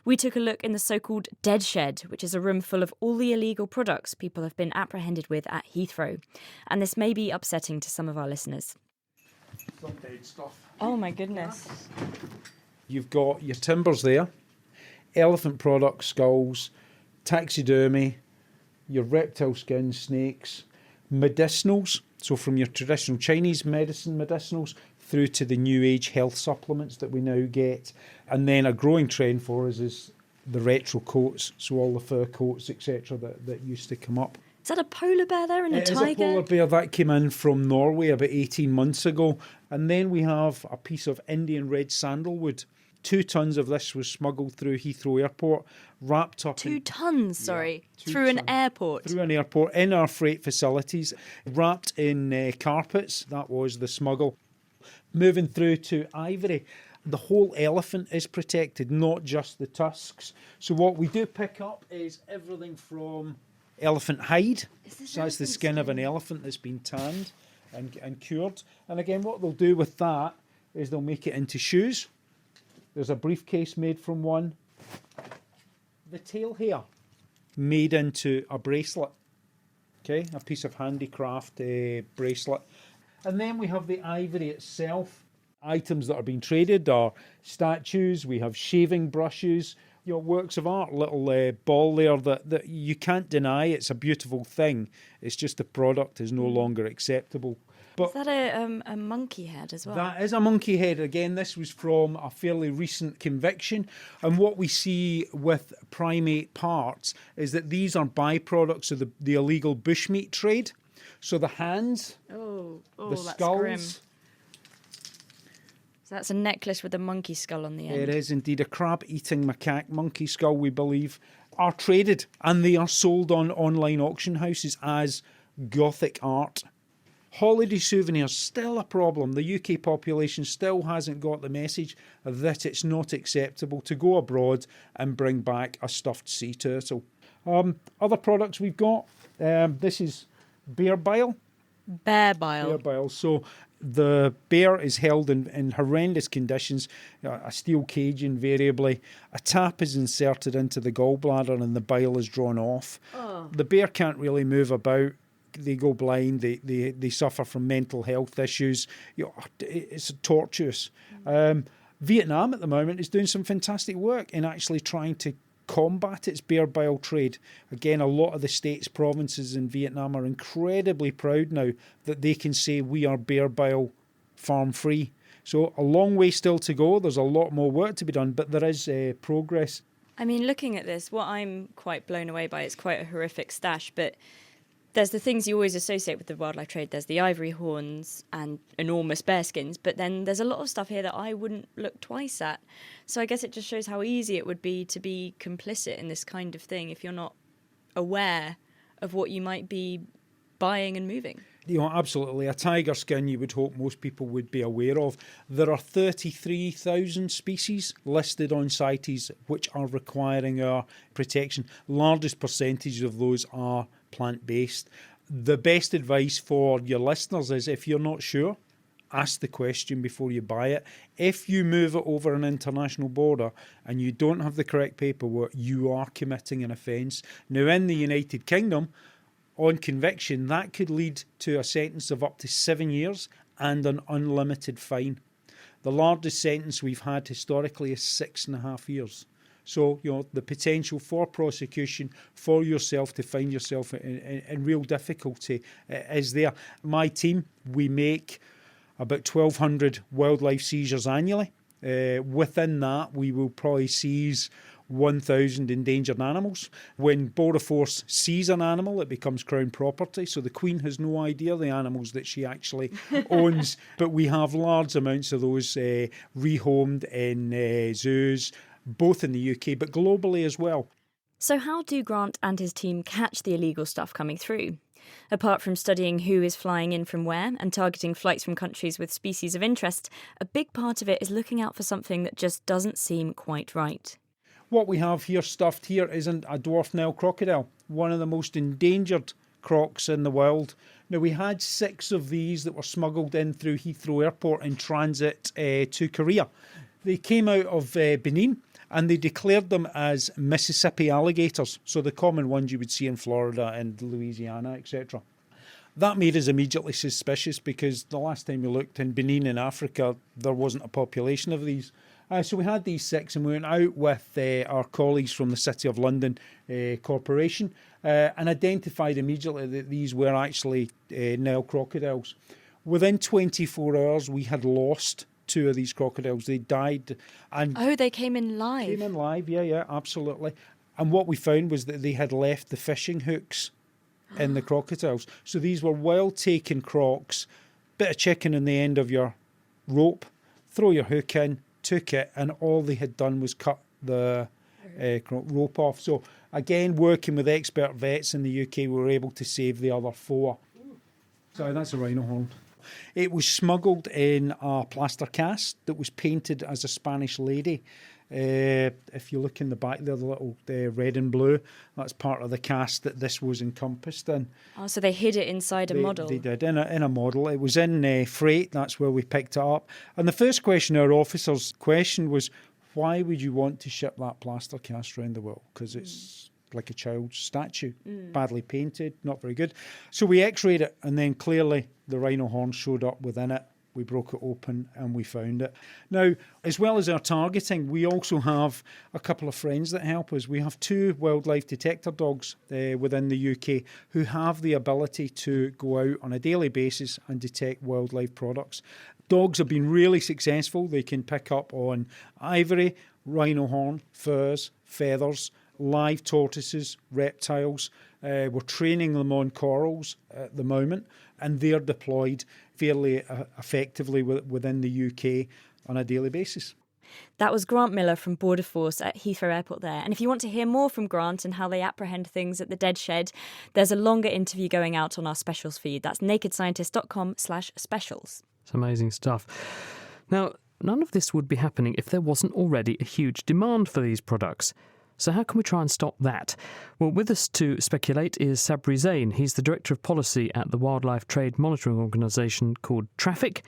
We took a look in the so-called Dead Shed, which is a room full of all the illegal products people have been apprehended with at Heathrow. And this may be upsetting to some of our listeners. Some dead stuff. Oh my goodness. You've got your timbers there, elephant products, skulls, taxidermy, your reptile skins, snakes, medicinals, so from your traditional Chinese medicine medicinals through to the new age health supplements that we now get. And then a growing trend for us is the retro coats, so all the fur coats, etc., that used to come up. Is that a polar bear there and a tiger? It is a polar bear that came in from Norway about 18 months ago. And then we have a piece of Indian red sandalwood. 2 tons of this was smuggled through Heathrow Airport, wrapped up 2 tons, sorry, yeah, through an airport. Through an airport, in our freight facilities, wrapped in carpets. That was the smuggle. Moving through to ivory. The whole elephant is protected, not just the tusks. So what we do pick up is everything from elephant hide. So that's the skin of an elephant that's been tanned and cured. And again, what they'll do with that is they'll make it into shoes. There's a briefcase made from one. The tail hair made into a bracelet. Okay, a piece of handicraft bracelet. And then we have the ivory itself. Items that are being traded are statues. We have shaving brushes, works of art, little ball there that you can't deny. It's a beautiful thing. It's just the product is no longer acceptable. But is that a monkey head as well? That is a monkey head. Again, this was from a fairly recent conviction. And what we see with primate parts is that these are byproducts of the illegal bushmeat trade. So the hands, the that's skulls. Grim. So that's a necklace with a monkey skull on the end. It is indeed a crab-eating macaque monkey skull, we believe, are traded and they are sold on online auction houses as Gothic art. Holiday souvenirs, still a problem. The UK population still hasn't got the message that it's not acceptable to go abroad and bring back a stuffed sea turtle. Other products we've got, this is bear bile. Bear bile. Bear bile. So the bear is held in horrendous conditions, a steel cage invariably. A tap is inserted into the gallbladder and the bile is drawn off. Oh. The bear can't really move about. They go blind. They suffer from mental health issues. It's torturous. Vietnam at the moment is doing some fantastic work in actually trying to combat its bear bile trade. Again, a lot of the states, provinces in Vietnam are incredibly proud now that they can say we are bear bile farm free. So a long way still to go. There's a lot more work to be done, but there is progress. I mean, looking at this, what I'm quite blown away by, it's quite a horrific stash, but there's the things you always associate with the wildlife trade. There's the ivory horns and enormous bear skins, but then there's a lot of stuff here that I wouldn't look twice at. So I guess it just shows how easy it would be to be complicit in this kind of thing if you're not aware of what you might be buying and moving. Absolutely. A tiger skin you would hope most people would be aware of. There are 33,000 species listed on CITES which are requiring our protection. Largest percentage of those are plant-based. The best advice for your listeners is, if you're not sure, ask the question before you buy it. If you move it over an international border and you don't have the correct paperwork, you are committing an offence. Now, in the United Kingdom, on conviction, that could lead to a sentence of up to 7 years and an unlimited fine. The largest sentence we've had historically is 6.5 years. So, the potential for prosecution for yourself to find yourself in real difficulty is there. My team, we make about 1,200 wildlife seizures annually. Within that, we will probably seize 1,000 endangered animals. When Border Force sees an animal, it becomes Crown property, so the Queen has no idea the animals that she actually owns. But we have large amounts of those rehomed in zoos, both in the UK but globally as well. So how do Grant and his team catch the illegal stuff coming through? Apart from studying who is flying in from where and targeting flights from countries with species of interest, a big part of it is looking out for something that just doesn't seem quite right. What we have here stuffed here is a dwarf Nile crocodile, one of the most endangered crocs in the world. Now, we had 6 of these that were smuggled in through Heathrow Airport in transit to Korea. They came out of Benin and they declared them as Mississippi alligators, so the common ones you would see in Florida and Louisiana, etc. That made us immediately suspicious because the last time we looked in Benin in Africa, there wasn't a population of these. So we had these 6 and we went out with our colleagues from the City of London Corporation and identified immediately that these were actually Nile crocodiles. Within 24 hours, we had lost 2 of these crocodiles. They died. And they came in live? Came in live, yeah, absolutely. And what we found was that they had left the fishing hooks in the crocodiles. So these were well-taken crocs, bit of chicken in the end of your rope, throw your hook in, took it, and all they had done was cut the rope off. So again, working with expert vets in the UK, we were able to save the other 4. So that's a rhino horn. It was smuggled in a plaster cast that was painted as a Spanish lady. If you look in the back there, the little red and blue, that's part of the cast that this was encompassed in. Oh, so they hid it inside a model? They did, in a model. It was in freight, that's where we picked it up. And the first question our officers questioned was, why would you want to ship that plaster cast around the world? Because it's like a child's statue, badly painted, not very good. So we x-rayed it, and then clearly the rhino horn showed up within it. We broke it open and we found it. Now, as well as our targeting, we also have a couple of friends that help us. We have 2 wildlife detector dogs within the UK who have the ability to go out on a daily basis and detect wildlife products. Dogs have been really successful. They can pick up on ivory, rhino horn, furs, feathers, live tortoises, reptiles. We're training them on corals at the moment, and they're deployed fairly effectively within the UK on a daily basis. That was Grant Miller from Border Force at Heathrow Airport there. And if you want to hear more from Grant and how they apprehend things at the Dead Shed, there's a longer interview going out on our specials feed. That's nakedscientist.com/specials. It's amazing stuff. Now, none of this would be happening if there wasn't already a huge demand for these products. So how can we try and stop that? Well, with us to speculate is Sabri Zain. He's the Director of Policy at the Wildlife Trade Monitoring Organisation called Traffic.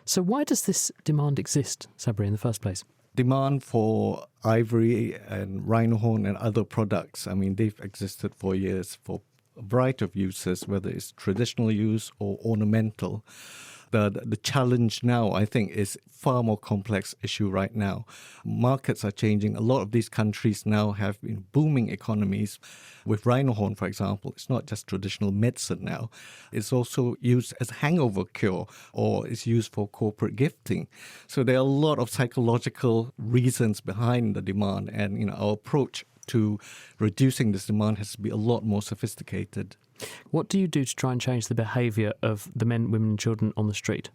So why does this demand exist, Sabri, in the first place? Demand for ivory and rhino horn and other products, I mean, they've existed for years for a variety of uses, whether it's traditional use or ornamental. The challenge now, I think, is far more complex issue right now. Markets are changing. A lot of these countries now have booming economies. With rhino horn, for example, it's not just traditional medicine now. It's also used as a hangover cure, or it's used for corporate gifting. So there are a lot of psychological reasons behind the demand, and our approach to reducing this demand has to be a lot more sophisticated. What do you do to try and change the behaviour of the men, women and children on the street?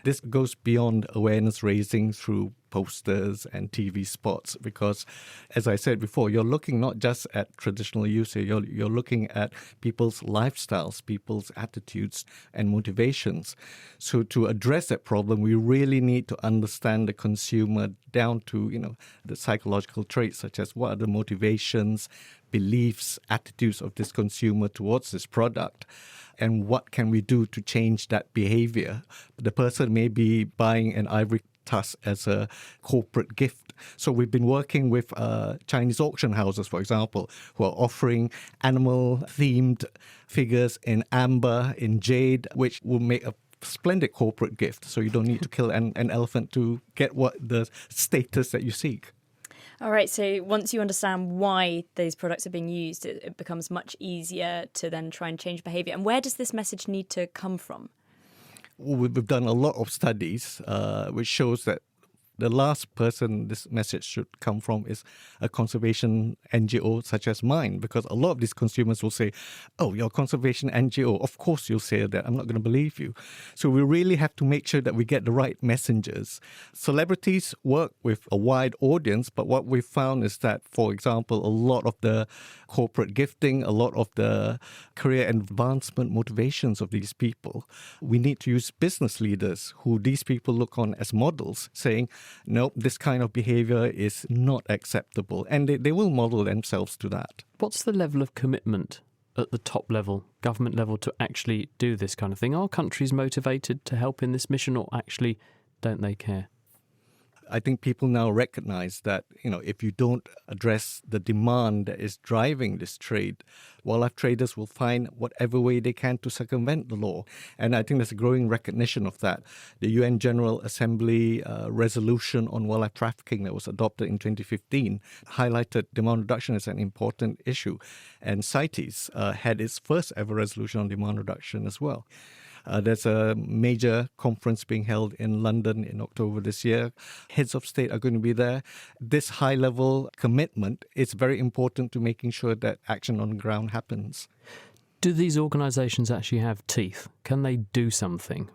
This goes beyond awareness raising through posters and TV spots because, as I said before, you're looking not just at traditional use here, you're looking at people's lifestyles, people's attitudes and motivations. So to address that problem, we really need to understand the consumer down to, the psychological traits such as what are the motivations, beliefs, attitudes of this consumer towards this product, and what can we do to change that behavior. The person may be buying an ivory tusk as a corporate gift. So we've been working with Chinese auction houses, for example, who are offering animal-themed figures in amber, in jade, which will make a splendid corporate gift. So you don't need to kill an elephant to get the status that you seek. All right, so once you understand why these products are being used, it becomes much easier to then try and change behaviour. And where does this message need to come from? We've done a lot of studies which shows that the last person this message should come from is a conservation NGO such as mine, because a lot of these consumers will say, oh, you're a conservation NGO. Of course you'll say that. I'm not going to believe you. So we really have to make sure that we get the right messengers. Celebrities work with a wide audience, but what we've found is that, for example, a lot of the corporate gifting, a lot of the career advancement motivations of these people, we need to use business leaders who these people look on as models, saying, no, this kind of behavior is not acceptable. And they will model themselves to that. What's the level of commitment at the top level, government level, to actually do this kind of thing? Are countries motivated to help in this mission, or actually don't they care? I think people now recognize that, if you don't address the demand that is driving this trade, wildlife traders will find whatever way they can to circumvent the law. And I think there's a growing recognition of that. The UN General Assembly resolution on wildlife trafficking that was adopted in 2015 highlighted demand reduction as an important issue. And CITES had its first ever resolution on demand reduction as well. There's a major conference being held in London in October this year. Heads of state are going to be there. This high-level commitment is very important to making sure that action on the ground happens. Do these organisations actually have teeth? Can they do something?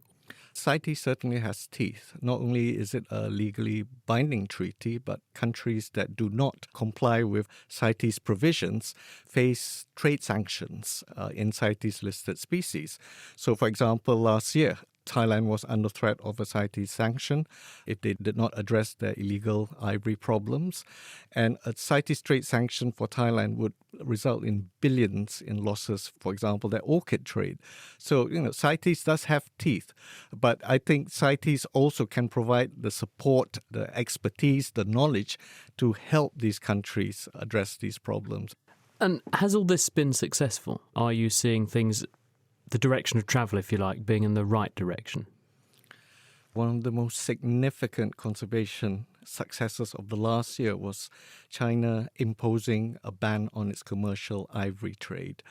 CITES certainly has teeth. Not only is it a legally binding treaty, but countries that do not comply with CITES provisions face trade sanctions in CITES-listed species. So, for example, last year, Thailand was under threat of a CITES sanction if they did not address their illegal ivory problems. And a CITES trade sanction for Thailand would result in billions in losses, for example, their orchid trade. So, CITES does have teeth, but I think CITES also can provide the support, the expertise, the knowledge to help these countries address these problems. And has all this been successful? Are you seeing things, the direction of travel, if you like, being in the right direction? One of the most significant conservation successes of the last year was China imposing a ban on its commercial ivory trade.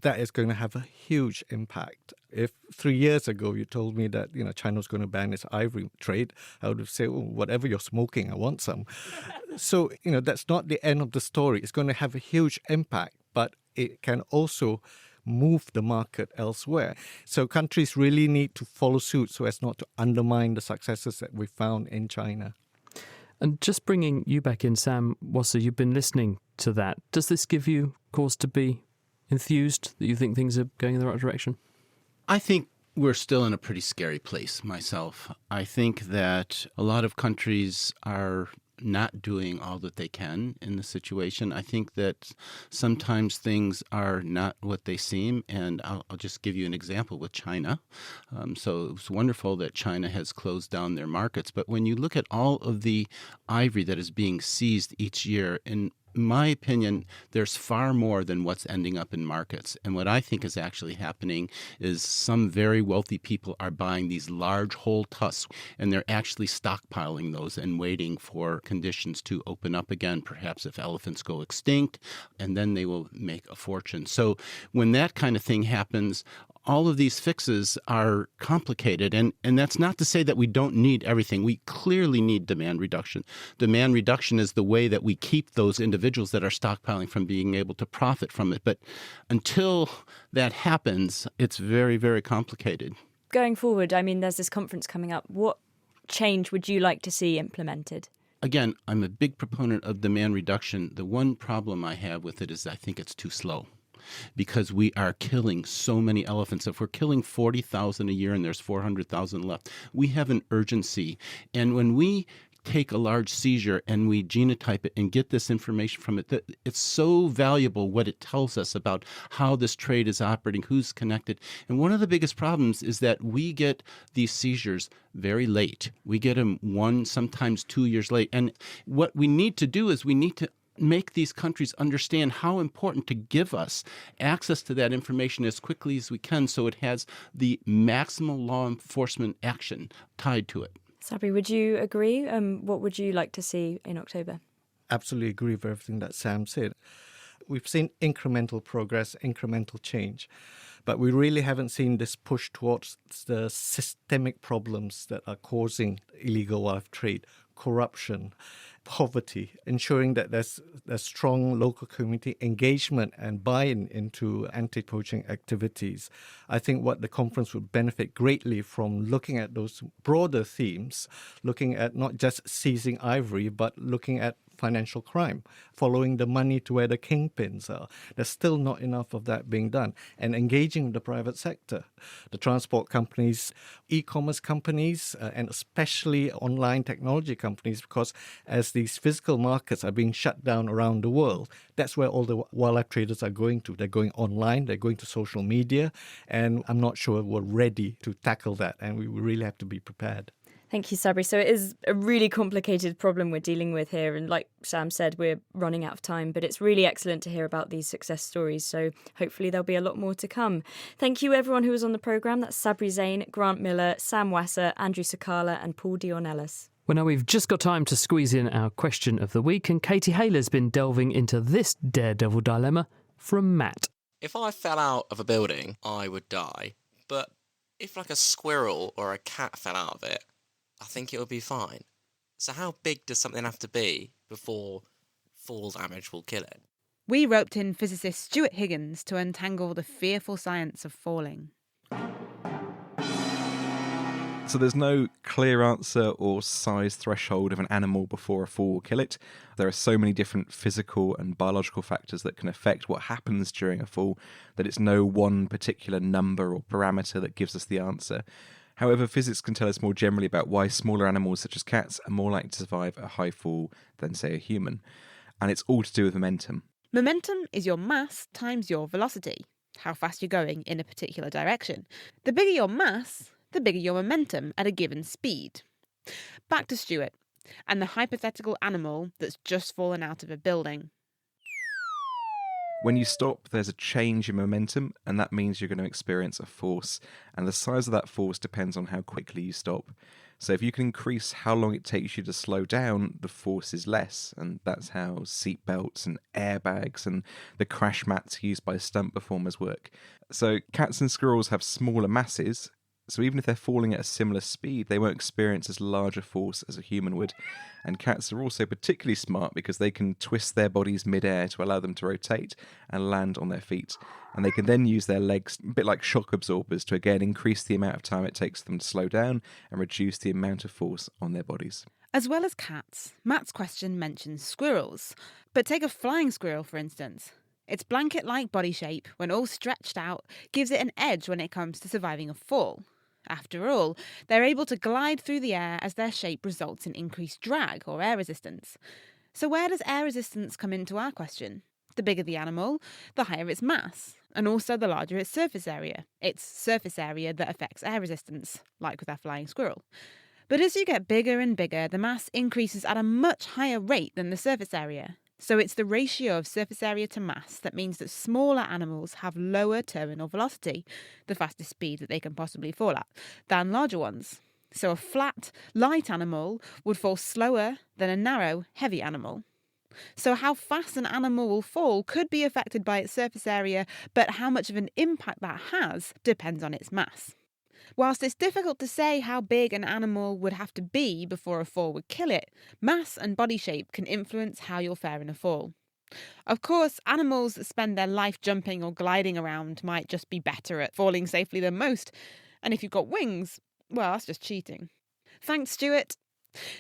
That is going to have a huge impact. If 3 years ago you told me that China was going to ban its ivory trade, I would have said, whatever you're smoking, I want some. So, that's not the end of the story. It's going to have a huge impact, but it can also move the market elsewhere. So countries really need to follow suit so as not to undermine the successes that we found in China. And just bringing you back in, Sam Wasser, you've been listening to that. Does this give you cause to be enthused that you think things are going in the right direction? I think we're still in a pretty scary place myself. I think that a lot of countries are not doing all that they can in the situation. I think that sometimes things are not what they seem, and I'll just give you an example with China. So it was wonderful that China has closed down their markets, but when you look at all of the ivory that is being seized each year, in my opinion, there's far more than what's ending up in markets. And what I think is actually happening is some very wealthy people are buying these large whole tusks, and they're actually stockpiling those and waiting for conditions to open up again, perhaps if elephants go extinct, and then they will make a fortune. So when that kind of thing happens, all of these fixes are complicated. And that's not to say that we don't need everything. We clearly need demand reduction. Demand reduction is the way that we keep those individuals that are stockpiling from being able to profit from it. But until that happens, it's very, very complicated. Going forward, I mean, there's this conference coming up. What change would you like to see implemented? Again, I'm a big proponent of demand reduction. The one problem I have with it is I think it's too slow, because we are killing so many elephants. If we're killing 40,000 a year and there's 400,000 left, we have an urgency. And when we take a large seizure and we genotype it and get this information from it, it's so valuable what it tells us about how this trade is operating, who's connected. And one of the biggest problems is that we get these seizures very late. We get them 1, sometimes 2 years late. And what we need to do is we need to make these countries understand how important to give us access to that information as quickly as we can, so it has the maximal law enforcement action tied to it. Sabri, would you agree? What would you like to see in October? Absolutely agree with everything that Sam said. We've seen incremental progress, incremental change, but we really haven't seen this push towards the systemic problems that are causing illegal wildlife trade, corruption, poverty, ensuring that there's strong local community engagement and buy-in into anti-poaching activities. I think what the conference would benefit greatly from looking at those broader themes, looking at not just seizing ivory, but looking at financial crime, following the money to where the kingpins are. There's still not enough of that being done. And engaging with the private sector, the transport companies, e-commerce companies, and especially online technology companies, because as these physical markets are being shut down around the world, that's where all the wildlife traders are going to. They're going online, they're going to social media, and I'm not sure we're ready to tackle that, and we really have to be prepared. Thank you, Sabri. So it is a really complicated problem we're dealing with here. And like Sam said, we're running out of time, but it's really excellent to hear about these success stories. So hopefully there'll be a lot more to come. Thank you, everyone who was on the programme. That's Sabri Zain, Grant Miller, Sam Wasser, Andrew Sakala and Paul Dion-Ellis. Well, now we've just got time to squeeze in our question of the week, and Katie Hayler's been delving into this daredevil dilemma from Matt. If I fell out of a building, I would die. But if like a squirrel or a cat fell out of it, I think it would be fine. So how big does something have to be before fall damage will kill it? We roped in physicist Stuart Higgins to untangle the fearful science of falling. So there's no clear answer or size threshold of an animal before a fall will kill it. There are so many different physical and biological factors that can affect what happens during a fall that it's no one particular number or parameter that gives us the answer. However, physics can tell us more generally about why smaller animals such as cats are more likely to survive a high fall than, say, a human. And it's all to do with momentum. Momentum is your mass times your velocity, how fast you're going in a particular direction. The bigger your mass, the bigger your momentum at a given speed. Back to Stuart and the hypothetical animal that's just fallen out of a building. When you stop, there's a change in momentum, and that means you're going to experience a force, and the size of that force depends on how quickly you stop. So if you can increase how long it takes you to slow down, the force is less, and that's how seatbelts and airbags and the crash mats used by stunt performers work. So cats and squirrels have smaller masses, so even if they're falling at a similar speed, they won't experience as large a force as a human would. And cats are also particularly smart because they can twist their bodies mid-air to allow them to rotate and land on their feet. And they can then use their legs, a bit like shock absorbers, to again increase the amount of time it takes them to slow down and reduce the amount of force on their bodies. As well as cats, Matt's question mentions squirrels. But take a flying squirrel, for instance. Its blanket-like body shape, when all stretched out, gives it an edge when it comes to surviving a fall. After all, they're able to glide through the air as their shape results in increased drag or air resistance. So where does air resistance come into our question? The bigger the animal, the higher its mass, and also the larger its surface area. It's surface area that affects air resistance, like with our flying squirrel. But as you get bigger and bigger, the mass increases at a much higher rate than the surface area. So it's the ratio of surface area to mass that means that smaller animals have lower terminal velocity, the fastest speed that they can possibly fall at, than larger ones. So a flat, light animal would fall slower than a narrow, heavy animal. So how fast an animal will fall could be affected by its surface area, but how much of an impact that has depends on its mass. Whilst it's difficult to say how big an animal would have to be before a fall would kill it, mass and body shape can influence how you'll fare in a fall. Of course, animals that spend their life jumping or gliding around might just be better at falling safely than most. And if you've got wings, well, that's just cheating. Thanks, Stuart.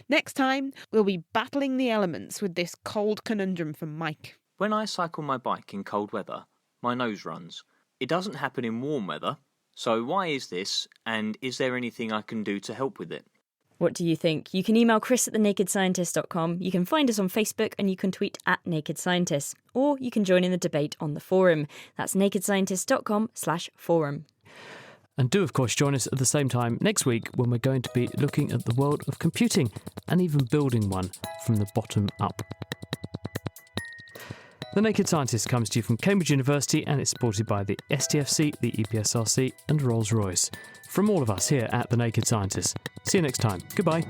Next time, we'll be battling the elements with this cold conundrum from Mike. When I cycle my bike in cold weather, my nose runs. It doesn't happen in warm weather. So why is this, and is there anything I can do to help with it? What do you think? You can email chris@thenakedscientist.com, you can find us on Facebook, and you can tweet @NakedScientists. Or you can join in the debate on the forum. That's nakedscientist.com/forum. And do, of course, join us at the same time next week when we're going to be looking at the world of computing and even building one from the bottom up. The Naked Scientist comes to you from Cambridge University and is supported by the STFC, the EPSRC and Rolls-Royce. From all of us here at The Naked Scientist. See you next time. Goodbye.